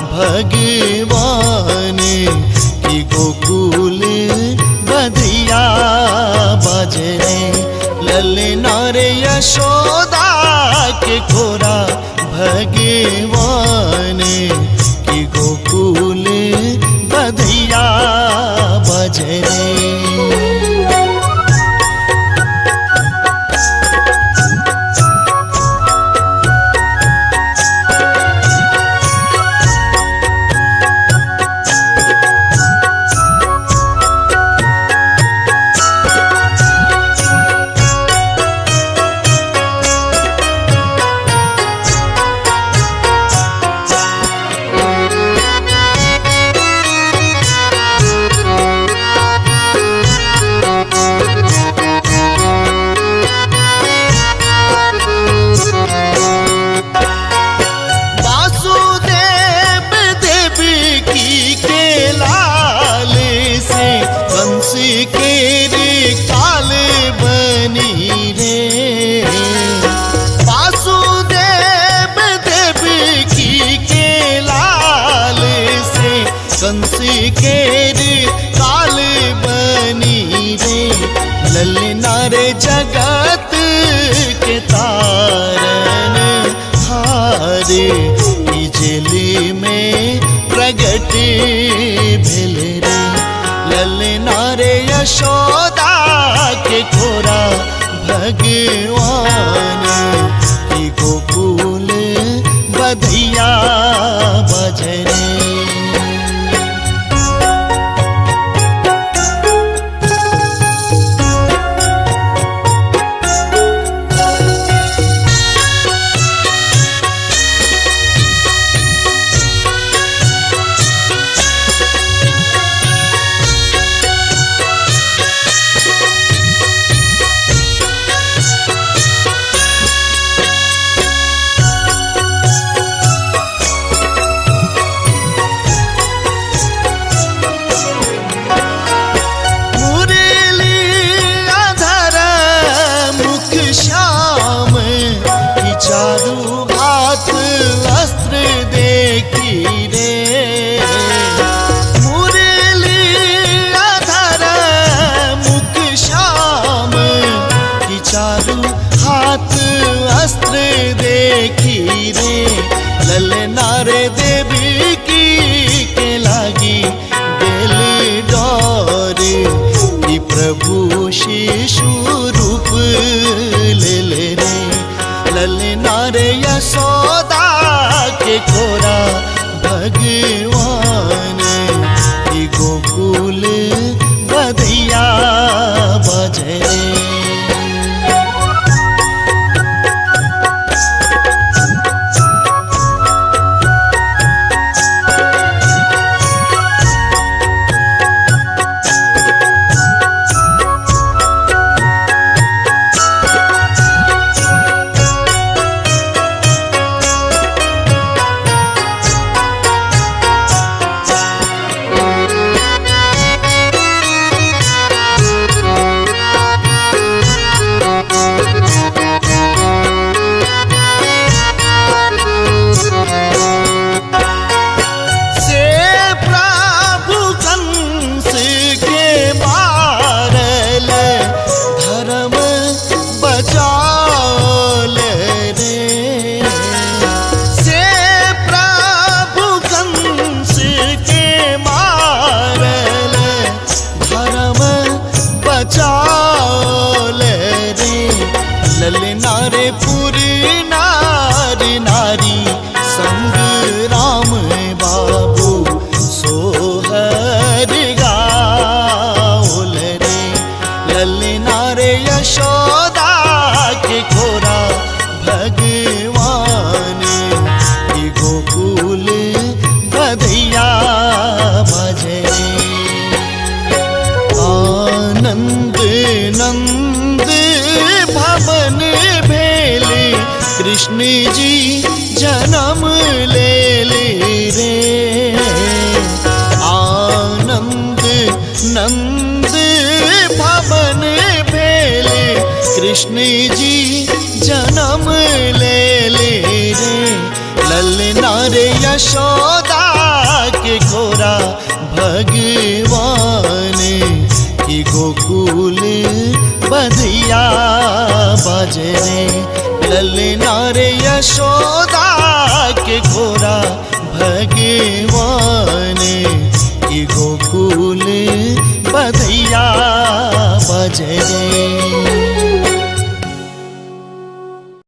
भगवान की गोकुल बधिया बजरे। ललना रे यशोदा के खोरा भगवान की गोकुल बधिया बजरे। काल बनी रे वासुदेव देवकी के लाल से कंस के काल बनी रे। ललना रे जगत के तारन हारे की जेल में प्रगट भेल रे। ललना रे यशोदा के खोरा भगवान की गोकुल बधिया बजरे। चारू हाथ अस्त्र देखी रे। मुरली अधर मुख श्याम की चारू हाथ अस्त्र देखी रे। ललना रे देवी की के लागी बेल डोर की प्रभु शिशु रूप ले ले रे। ललना रे यशोदा के खोरा भगवान की गोकुल बधिया बजरे। ललना रे पूरी नारी नारी संग राम बाबू सोहर गाओल रे। ललना रे यशोदा के खोरा भगवान की गोकुल बधिया बजरे। आनंद नंद भवन भेले कृष्ण जी जन्म ले रे। आनंद नंद भवन भेले कृष्ण जी जन्म ले रे। ललना रे यशोदा गोकुल बधिया बजरे ललना रे यशोदा के घोरा भगवान की गोकुल बधिया बजरे।